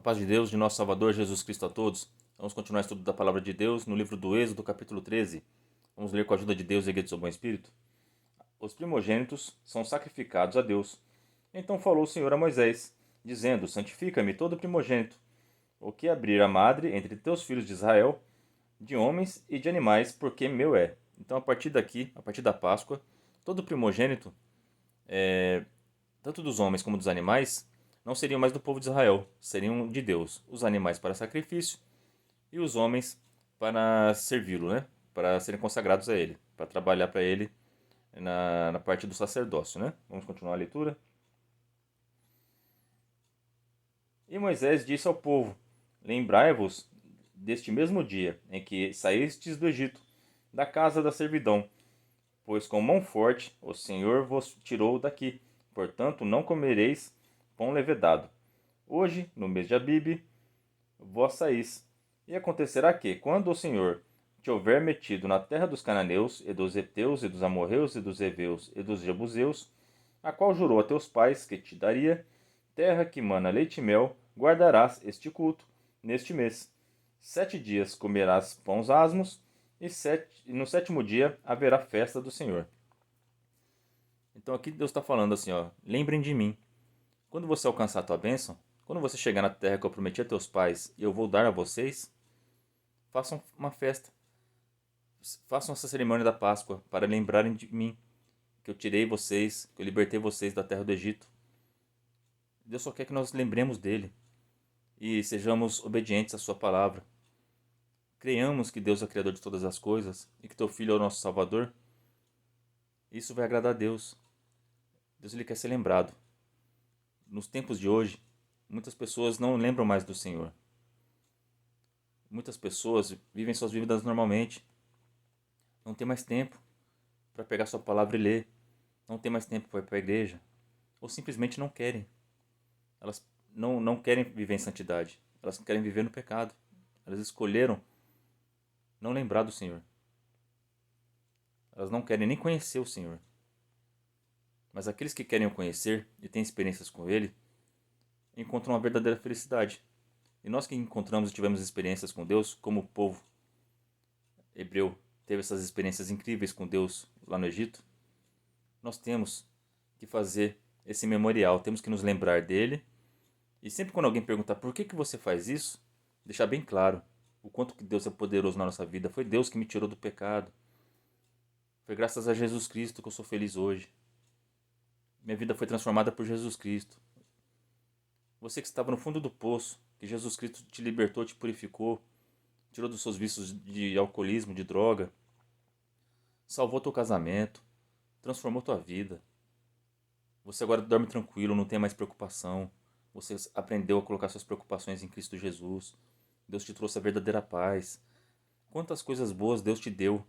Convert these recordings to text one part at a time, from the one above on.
A paz de Deus, de nosso Salvador Jesus Cristo a todos. Vamos continuar o estudo da Palavra de Deus no livro do Êxodo, capítulo 13. Vamos ler com a ajuda de Deus e a guia do seu bom espírito. Os primogênitos são sacrificados a Deus. Então falou o Senhor a Moisés, dizendo: Santifica-me todo primogênito, o que abrir a madre entre teus filhos de Israel, de homens e de animais, porque meu é. Então a partir daqui, a partir da Páscoa, todo primogênito, tanto dos homens como dos animais, não seriam mais do povo de Israel, seriam de Deus. Os animais para sacrifício e os homens para servi-lo, né? Para serem consagrados a ele, para trabalhar para ele na parte do sacerdócio, né? Vamos continuar a leitura. E Moisés disse ao povo: Lembrai-vos deste mesmo dia em que saístes do Egito, da casa da servidão, pois com mão forte o Senhor vos tirou daqui. Portanto, não comereis pão levedado. Hoje, no mês de Abibe, vós saís. E acontecerá que, quando o Senhor te houver metido na terra dos cananeus, e dos heteus, e dos amorreus, e dos heveus, e dos jebuseus, a qual jurou a teus pais que te daria, terra que mana leite e mel, guardarás este culto neste mês. 7 dias comerás pães asmos, e no sétimo dia haverá festa do Senhor. Então aqui Deus está falando assim, ó, lembrem de mim. Quando você alcançar a tua bênção, quando você chegar na terra que eu prometi a teus pais e eu vou dar a vocês, façam uma festa. Façam essa cerimônia da Páscoa para lembrarem de mim, que eu tirei vocês, que eu libertei vocês da terra do Egito. Deus só quer que nós lembremos dele e sejamos obedientes à sua palavra. Creiamos que Deus é o Criador de todas as coisas e que teu Filho é o nosso Salvador. Isso vai agradar a Deus. Deus ele quer ser lembrado. Nos tempos de hoje, muitas pessoas não lembram mais do Senhor. Muitas pessoas vivem suas vidas normalmente. Não tem mais tempo para pegar sua palavra e ler. Não tem mais tempo para ir para a igreja. Ou simplesmente não querem. Elas não querem viver em santidade. Elas querem viver no pecado. Elas escolheram não lembrar do Senhor. Elas não querem nem conhecer o Senhor. Mas aqueles que querem o conhecer e têm experiências com Ele, encontram uma verdadeira felicidade. E nós que encontramos e tivemos experiências com Deus, como o povo hebreu teve essas experiências incríveis com Deus lá no Egito, nós temos que fazer esse memorial, temos que nos lembrar dele. E sempre quando alguém perguntar por que você faz isso, deixar bem claro o quanto que Deus é poderoso na nossa vida. Foi Deus que me tirou do pecado. Foi graças a Jesus Cristo que eu sou feliz hoje. Minha vida foi transformada por Jesus Cristo. Você que estava no fundo do poço, que Jesus Cristo te libertou, te purificou, tirou dos seus vícios de alcoolismo, de droga, salvou teu casamento, transformou tua vida. Você agora dorme tranquilo, não tem mais preocupação. Você aprendeu a colocar suas preocupações em Cristo Jesus. Deus te trouxe a verdadeira paz. Quantas coisas boas Deus te deu.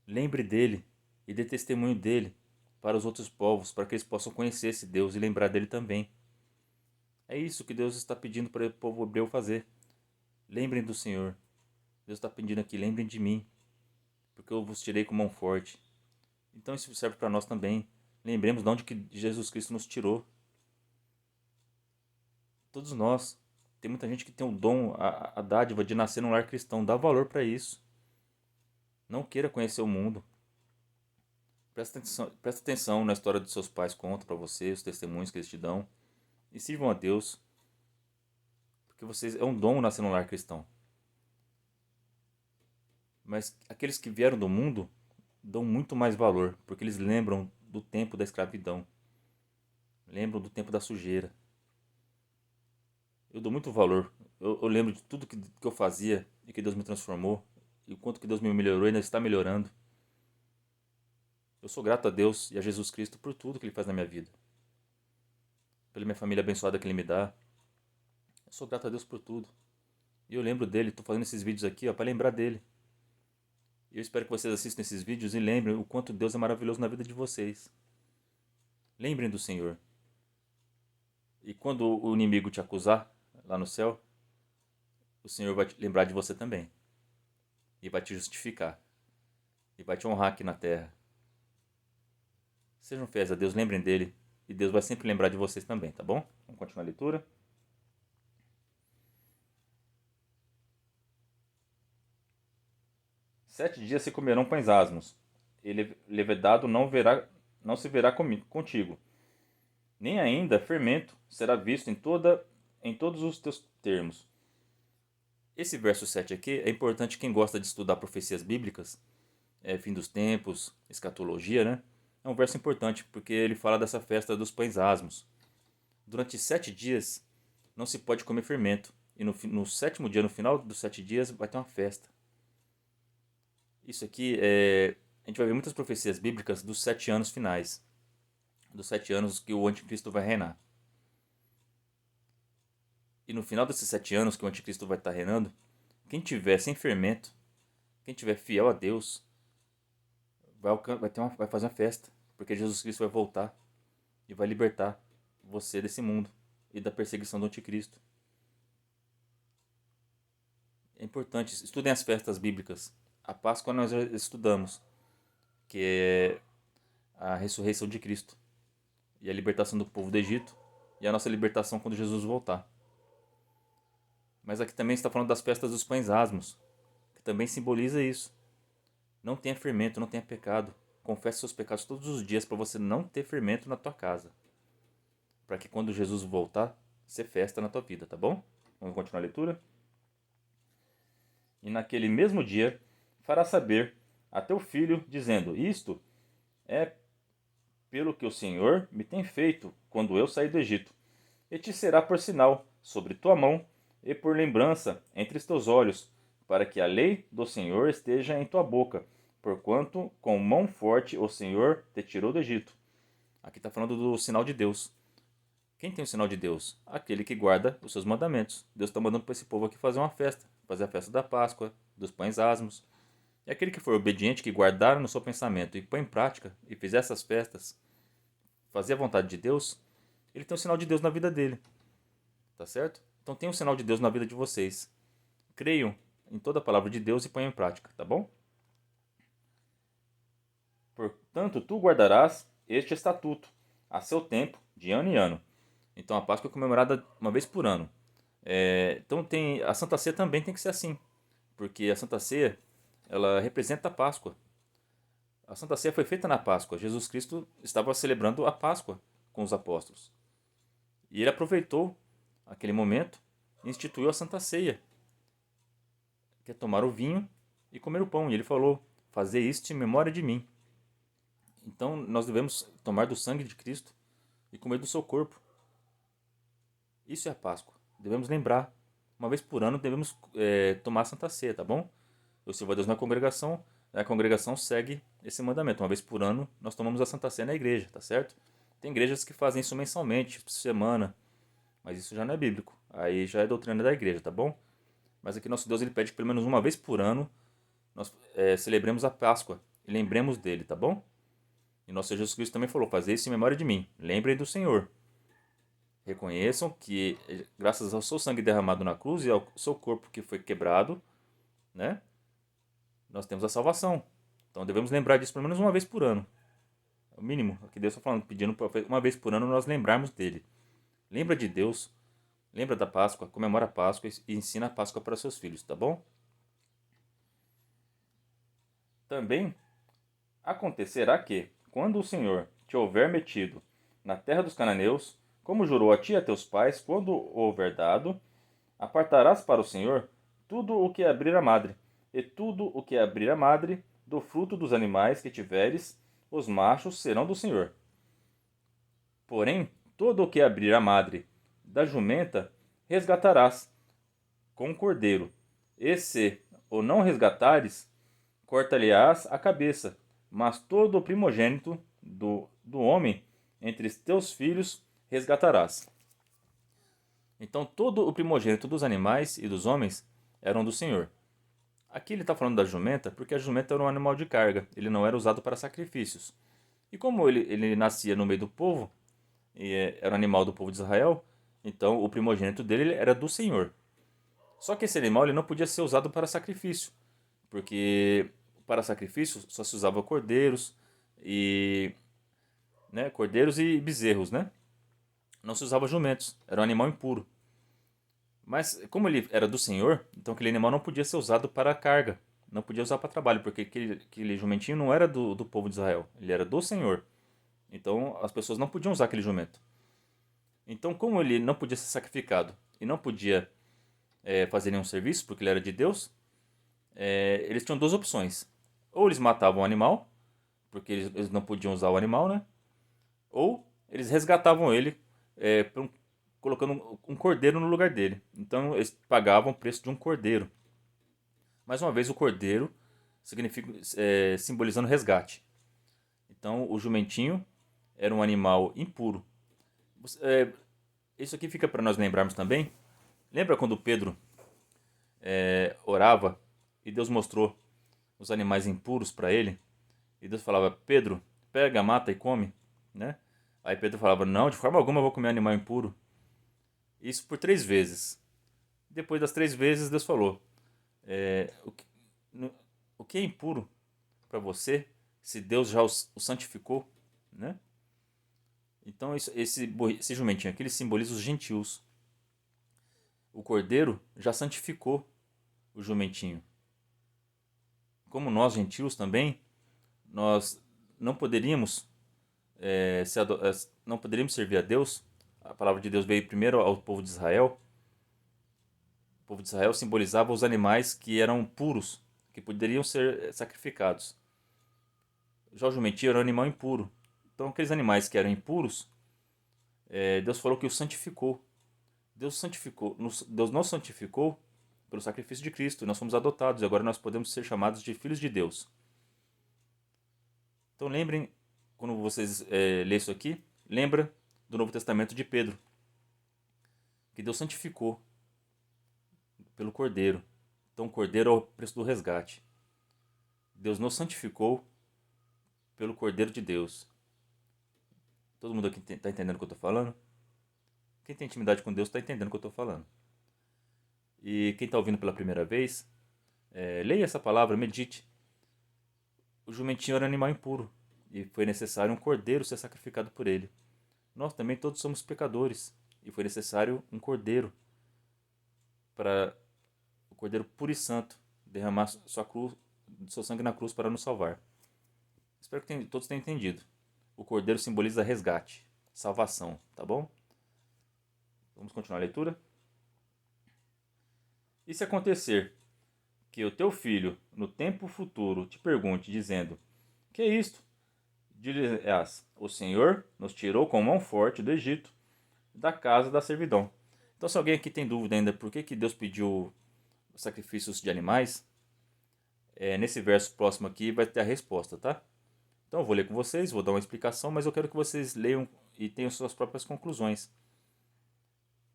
Lembre dele e dê testemunho dele para os outros povos, para que eles possam conhecer esse Deus e lembrar dele também. É isso que Deus está pedindo para o povo hebreu fazer. Lembrem do Senhor. Deus está pedindo aqui, lembrem de mim, porque eu vos tirei com mão forte. Então isso serve para nós também. Lembremos de onde que Jesus Cristo nos tirou. Todos nós. Tem muita gente que tem o dom, a dádiva de nascer num lar cristão. Dá valor para isso. Não queira conhecer o mundo. Presta atenção na história dos seus pais, conta para você, os testemunhos que eles te dão. E sirvam a Deus. Porque vocês é um dom nascer num lar cristão. Mas aqueles que vieram do mundo dão muito mais valor, porque eles lembram do tempo da escravidão. Lembram do tempo da sujeira. Eu dou muito valor. Eu lembro de tudo que eu fazia e que Deus me transformou. E o quanto que Deus me melhorou e ainda está melhorando. Eu sou grato a Deus e a Jesus Cristo por tudo que Ele faz na minha vida. Pela minha família abençoada que Ele me dá. Eu sou grato a Deus por tudo. E eu lembro dele, estou fazendo esses vídeos aqui para lembrar dele. E eu espero que vocês assistam esses vídeos e lembrem o quanto Deus é maravilhoso na vida de vocês. Lembrem do Senhor. E quando o inimigo te acusar lá no céu, o Senhor vai lembrar de você também. E vai te justificar. E vai te honrar aqui na terra. Sejam fiéis a Deus, lembrem dele. E Deus vai sempre lembrar de vocês também, tá bom? Vamos continuar a leitura. 7 dias se comerão pães asmos, e levedado não se verá contigo, nem ainda fermento será visto em todos os teus termos. Esse verso 7 aqui é importante quem gosta de estudar profecias bíblicas, fim dos tempos, escatologia, né? É um verso importante porque ele fala dessa festa dos pães asmos. Durante 7 dias não se pode comer fermento. E no sétimo dia, no final dos 7 dias, vai ter uma festa. Isso aqui a gente vai ver muitas profecias bíblicas dos 7 anos finais. Dos 7 anos que o anticristo vai reinar. E no final desses 7 anos que o anticristo vai estar reinando, quem tiver sem fermento, quem tiver fiel a Deus, vai fazer uma festa. Porque Jesus Cristo vai voltar e vai libertar você desse mundo e da perseguição do anticristo. É importante, estudem as festas bíblicas. A Páscoa nós já estudamos, que é a ressurreição de Cristo e a libertação do povo do Egito e a nossa libertação quando Jesus voltar. Mas aqui também está falando das festas dos pães asmos, que também simboliza isso. Não tenha fermento, não tenha pecado. Confesse seus pecados todos os dias para você não ter fermento na tua casa. Para que quando Jesus voltar, ser festa na tua vida, tá bom? Vamos continuar a leitura? E naquele mesmo dia fará saber a teu filho, dizendo: Isto é pelo que o Senhor me tem feito quando eu saí do Egito. E te será por sinal sobre tua mão e por lembrança entre os teus olhos, para que a lei do Senhor esteja em tua boca, porquanto com mão forte o Senhor te tirou do Egito. Aqui está falando do sinal de Deus. Quem tem o sinal de Deus? Aquele que guarda os seus mandamentos. Deus está mandando para esse povo aqui fazer uma festa. Fazer a festa da Páscoa, dos pães asmos. E aquele que for obediente, que guardar no seu pensamento e põe em prática, e fizer essas festas, fazer a vontade de Deus, ele tem o sinal de Deus na vida dele. Tá certo? Então tem um sinal de Deus na vida de vocês. Creiam em toda a palavra de Deus e ponham em prática, tá bom? Portanto, tu guardarás este estatuto a seu tempo, de ano em ano. Então a Páscoa é comemorada uma vez por ano. Então a Santa Ceia também tem que ser assim, porque a Santa Ceia ela representa a Páscoa. A Santa Ceia foi feita na Páscoa. Jesus Cristo estava celebrando a Páscoa com os apóstolos. E ele aproveitou aquele momento e instituiu a Santa Ceia, que é tomar o vinho e comer o pão. E ele falou: fazer isto em memória de mim. Então nós devemos tomar do sangue de Cristo e comer do seu corpo. Isso é a Páscoa. Devemos lembrar. Uma vez por ano devemos tomar a Santa Ceia, tá bom? Eu sirvo a Deus na congregação. A congregação segue esse mandamento. Uma vez por ano nós tomamos a Santa Ceia na igreja, tá certo? Tem igrejas que fazem isso mensalmente, por semana. Mas isso já não é bíblico. Aí já é doutrina da igreja, tá bom? Mas aqui nosso Deus ele pede que pelo menos uma vez por ano nós celebremos a Páscoa e lembremos dele, tá bom? E nosso Senhor Jesus Cristo também falou: fazer isso em memória de mim. Lembrem do Senhor. Reconheçam que, graças ao seu sangue derramado na cruz e ao seu corpo que foi quebrado, né, nós temos a salvação. Então devemos lembrar disso pelo menos uma vez por ano. É o mínimo que Deus está falando, pedindo uma vez por ano nós lembrarmos dele. Lembra de Deus, lembra da Páscoa, comemora a Páscoa e ensina a Páscoa para seus filhos, tá bom? Também acontecerá que, quando o Senhor te houver metido na terra dos cananeus, como jurou a ti e a teus pais, quando o houver dado, apartarás para o Senhor tudo o que abrir a madre, e tudo o que abrir a madre, do fruto dos animais que tiveres, os machos serão do Senhor. Porém, todo o que abrir a madre da jumenta, resgatarás com o cordeiro. E se o não resgatares, corta-lhe-ás a cabeça. Mas todo o primogênito do homem entre os teus filhos resgatarás. Então todo o primogênito dos animais e dos homens eram do Senhor. Aqui ele está falando da jumenta porque a jumenta era um animal de carga, ele não era usado para sacrifícios. E como ele nascia no meio do povo, e era um animal do povo de Israel, então o primogênito dele era do Senhor. Só que esse animal ele não podia ser usado para sacrifício, porque para sacrifício só se usava cordeiros cordeiros e bezerros, né? Não se usava jumentos, era um animal impuro. Mas como ele era do Senhor, então aquele animal não podia ser usado para carga, não podia usar para trabalho, porque aquele jumentinho não era do povo de Israel, ele era do Senhor. Então as pessoas não podiam usar aquele jumento. Então, como ele não podia ser sacrificado e não podia fazer nenhum serviço, porque ele era de Deus, eles tinham duas opções. Ou eles matavam o animal, porque eles não podiam usar o animal, né? Ou eles resgatavam ele colocando um cordeiro no lugar dele. Então eles pagavam o preço de um cordeiro. Mais uma vez, o cordeiro significa simbolizando resgate. Então o jumentinho era um animal impuro. Isso aqui fica para nós lembrarmos também. Lembra quando Pedro orava e Deus mostrou os animais impuros para ele? E Deus falava: Pedro, pega, mata e come, né? Aí Pedro falava: não, de forma alguma eu vou comer animal impuro. Isso por 3 vezes. Depois das 3 vezes, Deus falou: o que é impuro para você, se Deus já o santificou, né? Então esse jumentinho aqui ele simboliza os gentios. O cordeiro já santificou o jumentinho. Como nós gentios também, nós não poderíamos não poderíamos servir a Deus. A palavra de Deus veio primeiro ao povo de Israel. O povo de Israel simbolizava os animais que eram puros, que poderiam ser sacrificados. Já o jumentinho era um animal impuro. Então aqueles animais que eram impuros, Deus falou que os santificou. Deus nos santificou pelo sacrifício de Cristo. Nós fomos adotados e agora nós podemos ser chamados de filhos de Deus. Então lembrem, quando vocês lerem isso aqui, lembra do Novo Testamento de Pedro, que Deus santificou pelo Cordeiro. Então o Cordeiro é o preço do resgate. Deus nos santificou pelo Cordeiro de Deus. Todo mundo aqui está entendendo o que eu estou falando? Quem tem intimidade com Deus está entendendo o que eu estou falando. E quem está ouvindo pela primeira vez, leia essa palavra, medite. O jumentinho era um animal impuro e foi necessário um cordeiro ser sacrificado por ele. Nós também todos somos pecadores e foi necessário um cordeiro, para o cordeiro puro e santo, derramar seu sangue na cruz para nos salvar. Espero que todos tenham entendido. O cordeiro simboliza resgate, salvação, tá bom? Vamos continuar a leitura? E se acontecer que o teu filho, no tempo futuro, te pergunte, dizendo: que é isto? Dirás: o Senhor nos tirou com mão forte do Egito, da casa da servidão. Então, se alguém aqui tem dúvida ainda por que Deus pediu sacrifícios de animais, nesse verso próximo aqui vai ter a resposta, tá? Então eu vou ler com vocês, vou dar uma explicação, mas eu quero que vocês leiam e tenham suas próprias conclusões.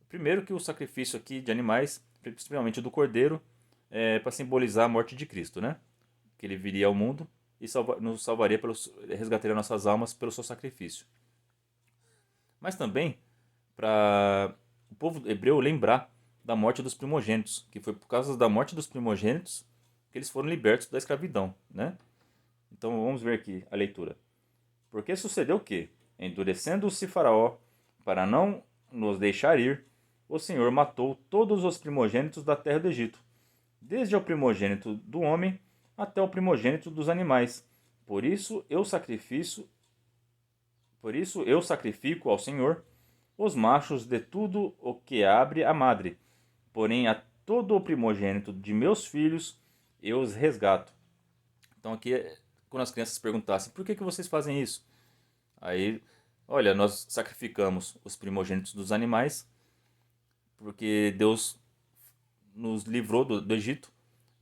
Primeiro que o sacrifício aqui de animais, principalmente do cordeiro, é para simbolizar a morte de Cristo, né? Que ele viria ao mundo e nos salvaria, resgataria nossas almas pelo seu sacrifício. Mas também para o povo hebreu lembrar da morte dos primogênitos, que foi por causa da morte dos primogênitos que eles foram libertos da escravidão, né? Então vamos ver aqui a leitura. Porque sucedeu que, endurecendo-se Faraó para não nos deixar ir, o Senhor matou todos os primogênitos da terra do Egito, desde o primogênito do homem até o primogênito dos animais. Por isso eu sacrifico ao Senhor os machos de tudo o que abre a madre, porém a todo o primogênito de meus filhos eu os resgato. Então aqui, quando as crianças perguntassem: por que vocês fazem isso? Aí, olha, nós sacrificamos os primogênitos dos animais porque Deus nos livrou do Egito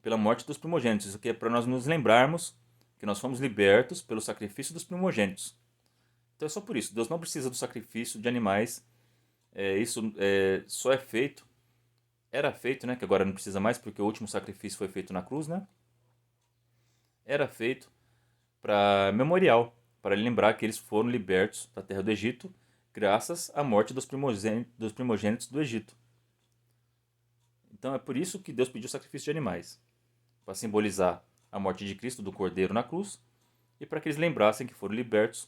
pela morte dos primogênitos. Isso aqui é para nós nos lembrarmos que nós fomos libertos pelo sacrifício dos primogênitos. Então é só por isso. Deus não precisa do sacrifício de animais. Isso só é feito. Era feito, né? Que agora não precisa mais, porque o último sacrifício foi feito na cruz, né? Era feito para memorial, para lembrar que eles foram libertos da terra do Egito graças à morte dos primogênitos do Egito. Então é por isso que Deus pediu o sacrifício de animais, para simbolizar a morte de Cristo, do Cordeiro na cruz, e para que eles lembrassem que foram libertos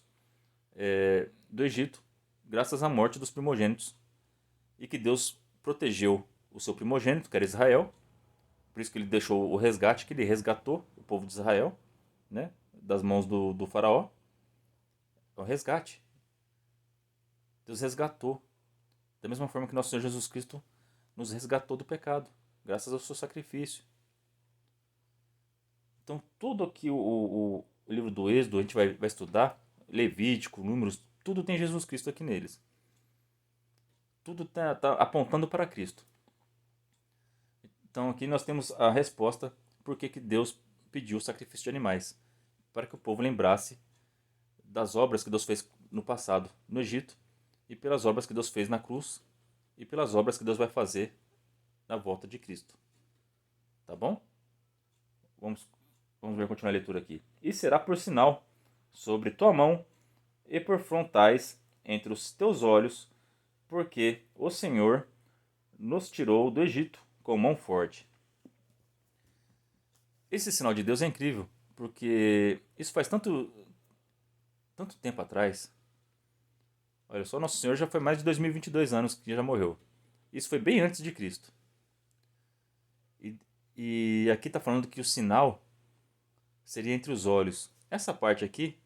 do Egito graças à morte dos primogênitos, e que Deus protegeu o seu primogênito, que era Israel, Por isso que ele deixou o resgate, que ele resgatou o povo de Israel, né, das mãos do faraó. É o resgate. Deus resgatou. Da mesma forma que nosso Senhor Jesus Cristo nos resgatou do pecado, graças ao seu sacrifício. Então, tudo aqui, o livro do Êxodo, a gente vai estudar, Levítico, Números, tudo tem Jesus Cristo aqui neles. Tudo tá apontando para Cristo. Então, aqui nós temos a resposta por que Deus pediu o sacrifício de animais. Para que o povo lembrasse das obras que Deus fez no passado, no Egito, e pelas obras que Deus fez na cruz, e pelas obras que Deus vai fazer na volta de Cristo. Tá bom? Vamos ver continuar a leitura aqui. E será por sinal sobre tua mão e por frontais entre os teus olhos, porque o Senhor nos tirou do Egito com mão forte. Esse sinal de Deus é incrível, porque isso faz tanto tempo atrás. Olha só, Nosso Senhor já foi mais de 2022 anos que já morreu. Isso foi bem antes de Cristo. E aqui está falando que o sinal seria entre os olhos. Essa parte aqui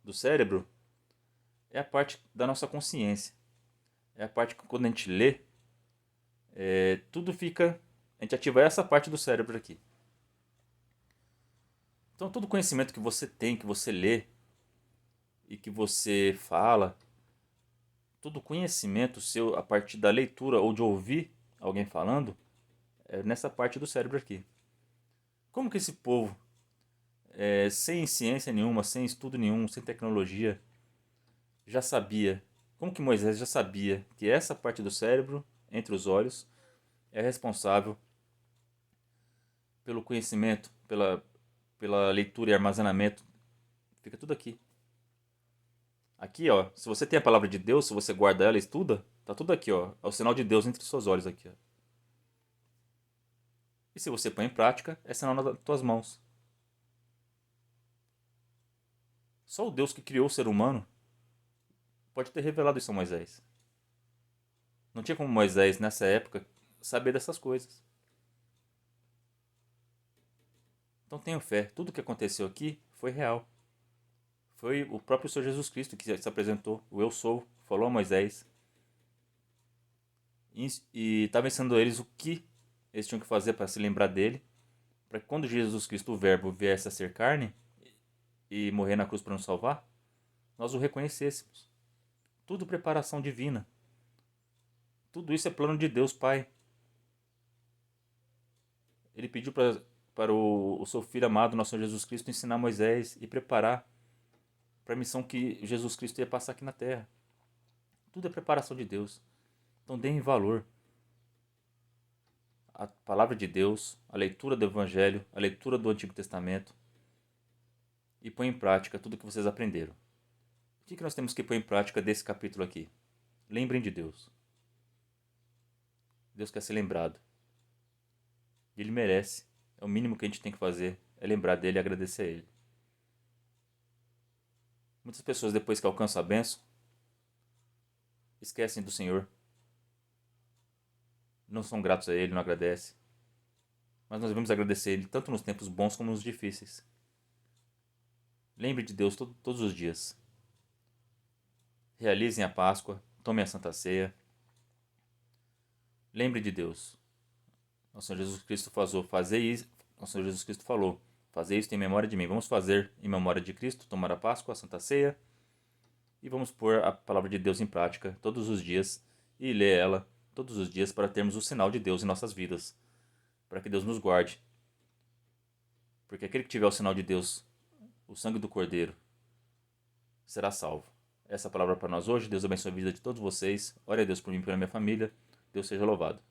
do cérebro é a parte da nossa consciência. É a parte que quando a gente lê, tudo fica... A gente ativa essa parte do cérebro aqui. Então todo conhecimento que você tem, que você lê e que você fala, todo conhecimento seu a partir da leitura ou de ouvir alguém falando, é nessa parte do cérebro aqui. Como que esse povo, sem ciência nenhuma, sem estudo nenhum, sem tecnologia, já sabia? Como que Moisés já sabia que essa parte do cérebro, entre os olhos, é responsável pelo conhecimento, pela leitura e armazenamento? Fica tudo aqui. Aqui, ó, se você tem a palavra de Deus, se você guarda ela e estuda, tá tudo aqui, ó. É o sinal de Deus entre os seus olhos aqui, ó. E se você põe em prática, é sinal nas tuas mãos. Só o Deus que criou o ser humano pode ter revelado isso a Moisés. Não tinha como Moisés, nessa época, saber dessas coisas. Então tenho fé. Tudo o que aconteceu aqui foi real. Foi o próprio Senhor Jesus Cristo que se apresentou. O Eu Sou falou a Moisés. E estava ensinando a eles o que eles tinham que fazer para se lembrar dele. Para que quando Jesus Cristo, o Verbo, viesse a ser carne e morrer na cruz para nos salvar, nós o reconhecêssemos. Tudo preparação divina. Tudo isso é plano de Deus Pai. Ele pediu para o seu Filho amado, nosso Senhor Jesus Cristo, ensinar Moisés e preparar para a missão que Jesus Cristo ia passar aqui na Terra. Tudo é preparação de Deus. Então deem valor à palavra de Deus, à leitura do Evangelho, à leitura do Antigo Testamento e põe em prática tudo que vocês aprenderam. O que nós temos que pôr em prática desse capítulo aqui? Lembrem de Deus. Deus quer ser lembrado. Ele merece. É o mínimo que a gente tem que fazer, é lembrar dele e agradecer a ele. Muitas pessoas, depois que alcançam a bênção, esquecem do Senhor. Não são gratos a ele, não agradecem. Mas nós devemos agradecer a ele tanto nos tempos bons como nos difíceis. Lembre de Deus todos os dias. Realizem a Páscoa, tomem a Santa Ceia. Lembre de Deus. Nosso Senhor Jesus Cristo Nosso Senhor Jesus Cristo falou: fazer isso em memória de mim. Vamos fazer em memória de Cristo, tomar a Páscoa, a Santa Ceia, e vamos pôr a palavra de Deus em prática todos os dias e ler ela todos os dias para termos o sinal de Deus em nossas vidas, para que Deus nos guarde. Porque aquele que tiver o sinal de Deus, o sangue do Cordeiro, será salvo. Essa é a palavra para nós hoje. Deus abençoe a vida de todos vocês. Ore a Deus por mim e pela minha família. Deus seja louvado.